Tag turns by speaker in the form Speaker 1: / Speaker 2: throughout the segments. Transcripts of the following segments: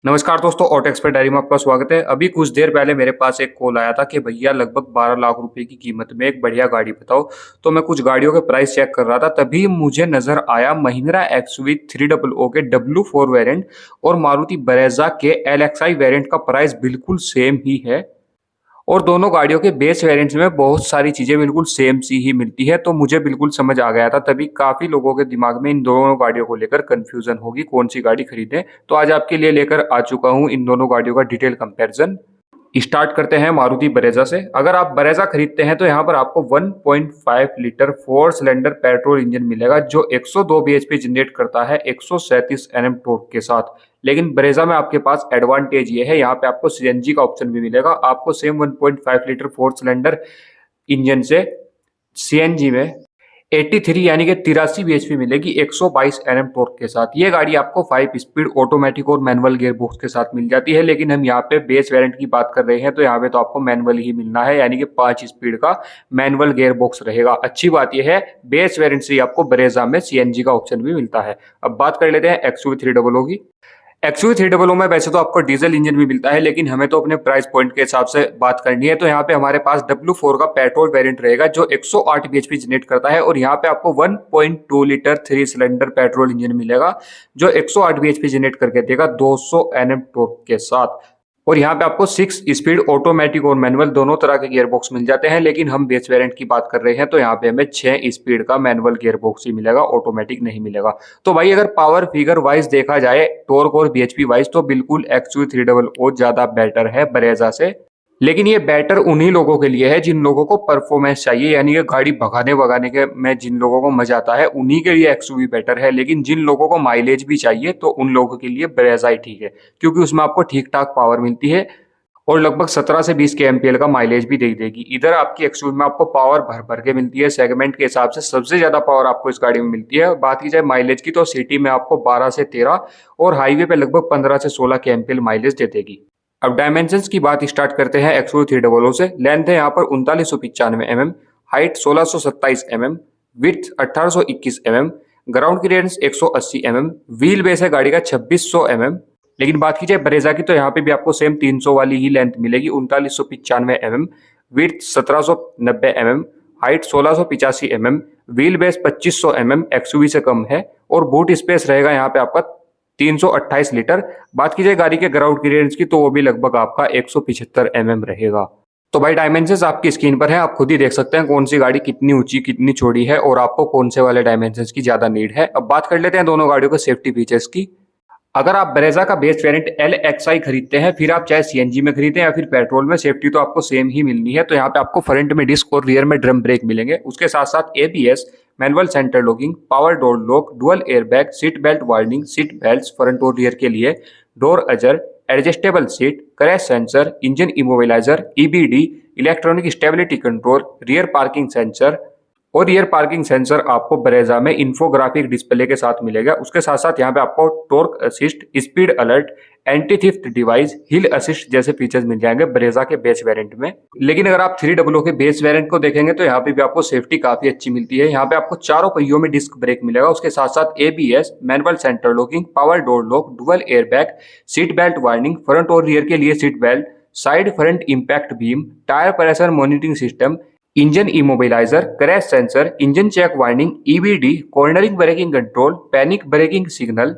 Speaker 1: नमस्कार दोस्तों, auto expert diary में आपका स्वागत है। अभी कुछ देर पहले मेरे पास एक कॉल आया था कि भैया लगभग 12 लाख रुपए की कीमत में एक बढ़िया गाड़ी बताओ। तो मैं कुछ गाड़ियों के प्राइस चेक कर रहा था, तभी मुझे नजर आया महिंद्रा एक्सयूवी 300 के W4 वेरिएंट और मारुति ब्रेजा के LXI वेरिएंट का प्राइस बिल्कुल सेम ही है। और दोनों गाड़ियों के बेस वेरिएंट्स में बहुत सारी चीजें बिल्कुल सेम सी ही मिलती है, तो मुझे बिल्कुल समझ आ गया था। तभी काफी लोगों के दिमाग में इन दोनों गाड़ियों को लेकर कंफ्यूजन होगी कौन सी गाड़ी खरीदें। तो आज आपके लिए लेकर आ चुका हूं इन दोनों गाड़ियों का डिटेल कंपैरिजन। स्टार्ट करते हैं मारुति ब्रेजा से। अगर आप ब्रेजा खरीदते हैं तो यहाँ पर आपको 1.5 लीटर 4 सिलेंडर पेट्रोल इंजन मिलेगा जो 102 bhp जनरेट करता है 137 Nm टॉर्क के साथ। लेकिन ब्रेजा में आपके पास एडवांटेज ये है, यहाँ पे आपको सीएनजी का ऑप्शन भी मिलेगा। आपको सेम 1.5 लीटर 4 सिलेंडर इंजन से सीएनजी में 83 यानी कि 83 bhp मिलेगी 122 Nm टॉर्क के साथ। ये गाड़ी आपको 5 स्पीड ऑटोमेटिक और मैनुअल गियर बॉक्स के साथ मिल जाती है, लेकिन हम यहाँ पे बेस वेरिएंट की बात कर रहे हैं तो यहाँ पे तो आपको मैनुअल ही मिलना है, यानी कि 5 स्पीड का मैनुअल गियर बॉक्स रहेगा। अच्छी बात यह है बेस वेरिएंट से आपको ब्रेजा में सीएनजी का ऑप्शन भी मिलता है। अब बात कर लेते हैं एक्सयूवी 300 की। एक्सयूवी 300 में वैसे तो आपको डीजल इंजन भी मिलता है, लेकिन हमें तो अपने प्राइस पॉइंट के हिसाब से बात करनी है। तो यहाँ पे हमारे पास W4 का पेट्रोल वेरिएंट रहेगा जो 108 bhp जनरेट करता है और यहाँ पे आपको 1.2 लीटर 3 सिलेंडर पेट्रोल इंजन मिलेगा जो 108 bhp जनरेट करके देगा 200 Nm टॉर्क के साथ। और यहाँ पे आपको 6 स्पीड ऑटोमेटिक और मैनुअल दोनों तरह के गियर बॉक्स मिल जाते हैं, लेकिन हम बेस वेरिएंट की बात कर रहे हैं तो यहाँ पे हमें 6 स्पीड का मैनुअल गियर बॉक्स ही मिलेगा, ऑटोमेटिक नहीं मिलेगा। तो भाई अगर पावर फिगर वाइज देखा जाए, टॉर्क और bhp वाइज, तो बिल्कुल एक्सयूवी 300 ज्यादा बेटर है ब्रेजा से। लेकिन ये बेटर उन्हीं लोगों के लिए है जिन लोगों को परफॉर्मेंस चाहिए, यानी कि गाड़ी भगाने भगाने के में जिन लोगों को मजा आता है उन्हीं के लिए एक्सयूवी बेटर है। लेकिन जिन लोगों को माइलेज भी चाहिए तो उन लोगों के लिए ब्रेजा ही ठीक है, क्योंकि उसमें आपको ठीक ठाक पावर मिलती है और लगभग 17 से 20 kmpl का माइलेज भी दे देगी। इधर आपकी एक्सयूवी में आपको पावर भर भर के मिलती है, सेगमेंट के हिसाब से सबसे ज्यादा पावर आपको इस गाड़ी में मिलती है। बात की जाए माइलेज की तो सिटी में आपको 12 से 13 और हाईवे पे लगभग 15 से 16 kmpl माइलेज दे देगी। अब डायमेंशंस की बात स्टार्ट करते हैं एक्सयूवी 300 से। लेंथ है यहाँ पर 3995 mm, height 1627 mm, width 1821 mm, ground clearance 180 mm, wheel base है गाड़ी का 2600 mm। लेकिन बात की जाए ब्रेजा की तो यहाँ पे भी आपको सेम 300 वाली ही लेंथ मिलेगी, 3995 mm, width 1790 mm, height 1685 mm, wheel base 2500 mm XUV से कम है और बूट स्पेस रहेगा यहाँ पे आपका 328 लीटर। बात की जाए गाड़ी के ग्राउंड क्लियरेंस की तो वो भी लगभग आपका 175 mm रहेगा। तो भाई डायमेंशंस आपकी स्क्रीन पर है, आप खुद ही देख सकते हैं कौन सी गाड़ी कितनी ऊंची कितनी चौड़ी है और आपको कौन से वाले डायमेंशंस की ज्यादा नीड है। अब बात कर लेते हैं दोनों गाड़ियों के सेफ्टी फीचर्स की। अगर आप ब्रेजा का बेस वेरिएंट LXI खरीदते हैं, फिर आप चाहे सीएनजी में खरीदें या फिर पेट्रोल में, सेफ्टी तो आपको सेम ही मिलनी है। तो यहाँ पे आपको फ्रंट में डिस्क और रियर में ड्रम ब्रेक मिलेंगे। उसके साथ साथ ABS, manual centre locking, power door lock, dual airbag, seat belt warning, seat belt front और रियर के लिए, डोर अजर, adjustable seat, crash sensor, engine immobiliser, EBD, electronic stability control, rear parking sensor. और rear parking sensor आपको Brezza में infographic display के साथ मिलेगा। उसके साथ साथ यहाँ पे आपको torque assist, speed alert, anti theft device, हिल असिस्ट जैसे फीचर्स मिल जाएंगे ब्रेजा के बेस वेरिएंट में। लेकिन अगर आप 300 के बेस वेरिएंट को देखेंगे तो यहाँ पे भी आपको सेफ्टी काफी अच्छी मिलती है। यहाँ पे आपको चारों पहियों में डिस्क ब्रेक मिलेगा। उसके साथ साथ ABS, manual centre locking, power door lock, dual airbag, seat belt warning, front और रियर के लिए seat belt, side front impact beam, tyre pressure monitoring system, engine immobiliser, crash sensor, engine check warning, EBD, cornering braking control, panic braking signal,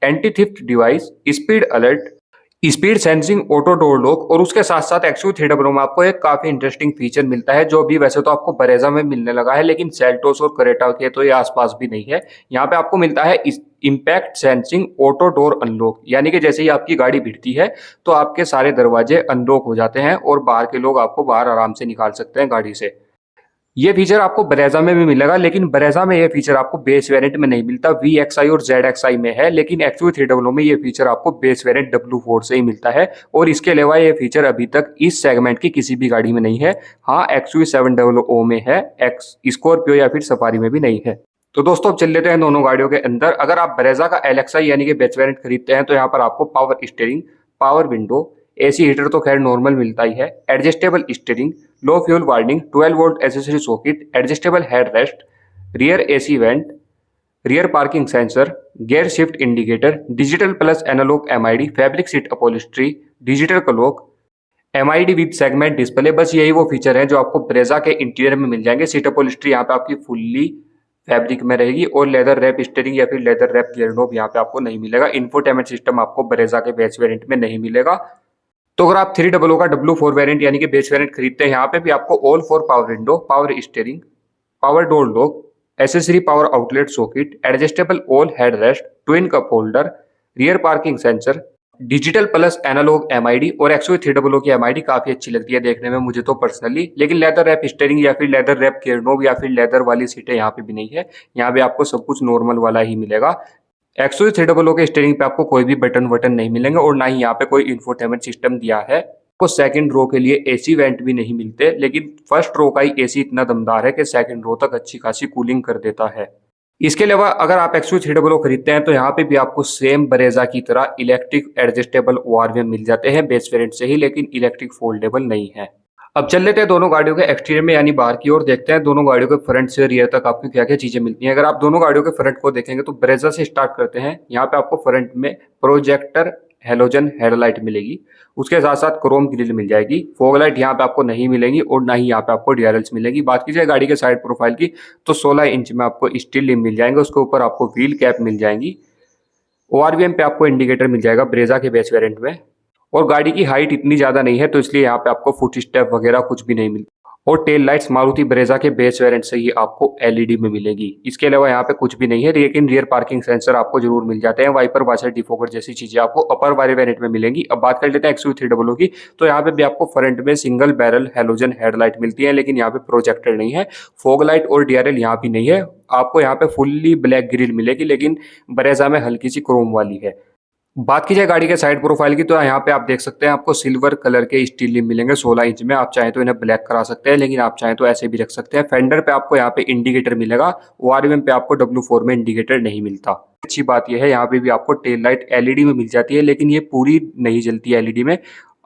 Speaker 1: anti theft device, speed alert, speed sensing, auto door lock. और उसके साथ साथ XUV 300 में आपको एक काफी interesting feature मिलता है जो भी वैसे तो आपको ब्रेजा में मिलने लगा है, लेकिन सेल्टोस और क्रेटा के तो ये आसपास भी नहीं है। यहाँ पे आपको मिलता है impact sensing auto door unlock, यानी कि जैसे ही आपकी गाड़ी भिड़ती है तो आपके सारे दरवाजे अनलॉक हो जाते हैं और बाहर के लोग आपको बाहर आराम से निकाल सकते हैं गाड़ी से। ये फीचर आपको ब्रेजा में भी मिलेगा, लेकिन ब्रेजा में ये फीचर आपको बेस वेरिएंट में नहीं मिलता, VXI और ZXI में है। लेकिन एक्सयूवी 300 में ये फीचर आपको बेस वेरिएंट W4 से ही मिलता है और इसके अलावा ये फीचर अभी तक इस सेगमेंट की किसी भी गाड़ी में नहीं है। हाँ, एक्सयूवी 700 में है, स्कॉर्पियो या फिर सफारी में भी नहीं है। तो दोस्तों अब चल लेते हैं दोनों गाड़ियों के अंदर। अगर आप ब्रेजा का LXI यानी कि बेस वेरिएंट खरीदते हैं तो यहाँ पर आपको power steering, power window, AC heater तो खैर नॉर्मल मिलता ही है, adjustable steering, low fuel warning, 12 volt accessory socket, adjustable head rest, rear AC vent, rear parking sensor, gear shift indicator, digital plus analogue MID, fabric seat upholstery, digital clock, MID with segment display. बस यही वो feature हैं जो आपको Brezza के interior में मिल जाएंगे। Seat अपॉलिस्ट्री यहाँ पे आपकी फुल्ली फैब्रिक में रहेगी और लेदर रैप स्टीयरिंग या फिर लेदर रैप गियर नॉब यहाँ पे आपको नहीं मिलेगा। इन्फोटेनमेंट सिस्टम आपको ब्रेजा के बेस वेरिएंट में नहीं मिलेगा। तो अगर आप 300 का W4 वेरिएंट यानी कि बेस वेरिएंट खरीदते हैं, यहाँ पे भी आपको all four power window, power steering, power door lock, accessory power outlet socket, adjustable all head rest, twin cup holder, rear parking sensor, digital plus analogue MID और XUV 300 की एमआईडी काफी अच्छी लगती है देखने में मुझे तो पर्सनली। लेकिन लेदर रैप स्टीयरिंग या फिर लेदर रैप गियर नॉब या फिर लेदर वाली सीटें यहाँ पे भी नहीं है। यहाँ पे आपको सब कुछ नॉर्मल वाला ही मिलेगा। XUV 300 के स्टीयरिंग पे आपको कोई भी बटन नहीं मिलेंगे और ना ही यहाँ पे कोई इंफोटेनमेंट सिस्टम दिया है। आपको सेकंड रो के लिए एसी वेंट भी नहीं मिलते, लेकिन फर्स्ट रो का ही एसी इतना दमदार है कि सेकंड रो तक अच्छी खासी कूलिंग कर देता है। इसके अलावा अगर आप XUV 300 खरीदते हैं तो यहाँ पे भी आपको सेम ब्रेजा की तरह इलेक्ट्रिक एडजस्टेबल ORVM मिल जाते हैं बेस वेरिएंट से ही, लेकिन इलेक्ट्रिक फोल्डेबल नहीं है। अब चल लेते हैं दोनों गाड़ियों के एक्सटीरियर में यानी बाहर की ओर, देखते हैं दोनों गाड़ियों के फ्रंट से रियर तक आपको क्या क्या चीजें मिलती हैं। अगर आप दोनों गाड़ियों के फ्रंट को देखेंगे तो ब्रेजा से स्टार्ट करते हैं। यहाँ पे आपको फ्रंट में प्रोजेक्टर हेलोजन हेडलाइट मिलेगी, उसके साथ साथ क्रोम ग्रिल मिल जाएगी। फॉग लाइट यहाँ पे आपको नहीं मिलेंगी और ना ही यहाँ पे आपको DRLs मिलेगी। बात की जाए गाड़ी के साइड प्रोफाइल की तो 16 इंच में आपको स्टील रिम मिल जाएंगे, उसके ऊपर आपको व्हील कैप मिल जाएंगी। ORVM पे आपको इंडिकेटर मिल जाएगा ब्रेजा के बेस वेरिएंट में। और गाड़ी की हाइट इतनी ज्यादा नहीं है तो इसलिए यहाँ पे आपको फुट स्टेप वगैरह कुछ भी नहीं मिलता। और टेल लाइट्स मारुति ब्रेजा के बेस वेरिएंट से ही आपको LED में मिलेगी। इसके अलावा यहाँ पे कुछ भी नहीं है, लेकिन रियर पार्किंग सेंसर आपको जरूर मिल जाते हैं। वाइपर वाशर डिफोगर जैसी चीजें आपको अपर वाले वेरिएंट में मिलेंगी। अब बात कर लेते हैं XUV 300 की, तो यहाँ पे भी आपको फ्रंट में सिंगल बैरल हेलोजन हेडलाइट मिलती है, लेकिन यहाँ पे प्रोजेक्टर नहीं है। फॉग लाइट और DRL यहाँ भी नहीं है। आपको यहाँ पे फुल्ली ब्लैक ग्रिल मिलेगी, लेकिन ब्रेजा में हल्की सी क्रोम वाली है। बात की जाए गाड़ी के साइड प्रोफाइल की तो यहाँ पे आप देख सकते हैं आपको सिल्वर कलर के स्टील रिम मिलेंगे 16 इंच में। आप चाहें तो इन्हें ब्लैक करा सकते हैं, लेकिन आप चाहें तो ऐसे भी रख सकते हैं। फेंडर पे आपको यहाँ पे इंडिकेटर मिलेगा, ORVM पे आपको W4 में इंडिकेटर नहीं मिलता। अच्छी बात यह है यहाँ पे भी आपको टेल लाइट LED में मिल जाती है, लेकिन ये पूरी नहीं जलती है LED में,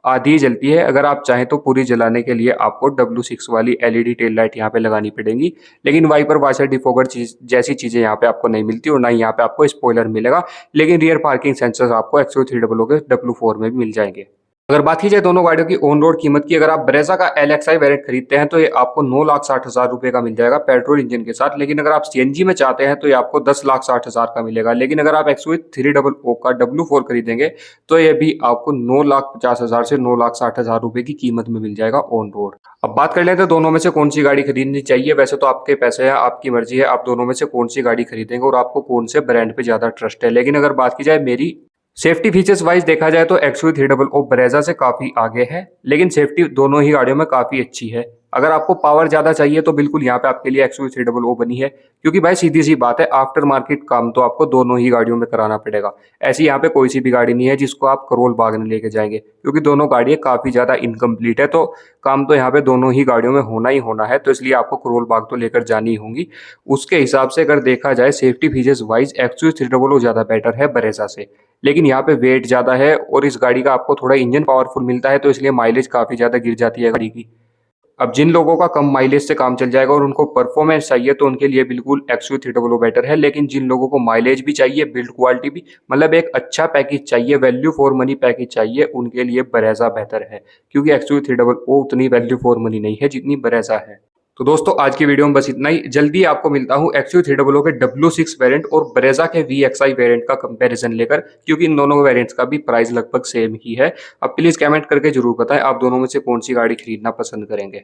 Speaker 1: आधी जलती है। अगर आप चाहें तो पूरी जलाने के लिए आपको W6 वाली LED टेल लाइट यहाँ पे लगानी पड़ेगी। लेकिन वाइपर वाशर डिफोगर जैसी चीजें यहाँ पे आपको नहीं मिलती और ना ही यहाँ पे आपको स्पॉइलर मिलेगा। लेकिन रियर पार्किंग सेंसर्स आपको XUV 300 के W4 में भी मिल जाएंगे। अगर बात की जाए दोनों गाड़ियों की ऑन रोड कीमत की, अगर आप ब्रेजा का LXI वेरिएंट खरीदते हैं तो ये आपको 9,60,000 रुपए का मिल जाएगा पेट्रोल इंजन के साथ। लेकिन अगर आप CNG में चाहते हैं तो ये आपको 10,60,000 का मिलेगा। लेकिन अगर आप XUV 300 का W4 खरीदेंगे तो ये भी आपको 9,50,000 से 9,60,000 रुपए की कीमत में मिल जाएगा ऑन रोड। अब बात कर लेते हैं दोनों में से कौन सी गाड़ी खरीदनी चाहिए। वैसे तो आपके पैसे हैं, आपकी मर्जी है, आप दोनों में से कौन सी गाड़ी खरीदेंगे और आपको कौन से ब्रांड पे ज्यादा ट्रस्ट है। लेकिन अगर बात की जाए मेरी सेफ्टी फीचर्स वाइज देखा जाए तो XUV 300 ब्रेजा से काफी आगे है, लेकिन सेफ्टी दोनों ही गाड़ियों में काफी अच्छी है। अगर आपको पावर ज्यादा चाहिए तो बिल्कुल यहाँ पे आपके लिए XUV 300 बनी है, क्योंकि भाई सीधी सी बात है आफ्टर मार्केट काम तो आपको दोनों ही गाड़ियों में कराना पड़ेगा। ऐसी यहाँ पे कोई सी भी गाड़ी नहीं है जिसको आप करोल बाग में लेके जाएंगे, क्योंकि दोनों गाड़ियां काफी ज्यादा इनकम्प्लीट है। तो काम तो यहाँ पे दोनों ही गाड़ियों में होना ही होना है, तो इसलिए आपको करोल बाग तो लेकर जानी ही होंगी। उसके हिसाब से अगर देखा जाए सेफ्टी फीचर्स वाइज XUV 300 ज्यादा बेटर है ब्रेजा से। लेकिन यहाँ पे वेट ज्यादा है और इस गाड़ी का आपको थोड़ा इंजन पावरफुल मिलता है, तो इसलिए माइलेज काफी ज्यादा गिर जाती है गाड़ी की। अब जिन लोगों का कम माइलेज से काम चल जाएगा और उनको परफॉर्मेंस चाहिए तो उनके लिए बिल्कुल XUV 300 बेटर है। लेकिन जिन लोगों को माइलेज भी चाहिए, बिल्ड क्वालिटी भी, मतलब एक अच्छा पैकेज चाहिए, वैल्यू फॉर मनी पैकेज चाहिए, उनके लिए ब्रेजा बेहतर है। क्योंकि XUV 300 उतनी वैल्यू फॉर मनी नहीं है जितनी ब्रेजा है। तो दोस्तों आज की वीडियो में बस इतना ही। जल्दी आपको मिलता हूँ XUV 300 के W6 वेरिएंट और ब्रेजा के VXI वेरिएंट का कंपैरिजन लेकर, क्योंकि इन दोनों वेरिएंट्स का भी प्राइस लगभग सेम ही है। अब प्लीज कमेंट करके जरूर बताएं आप दोनों में से कौन सी गाड़ी खरीदना पसंद करेंगे।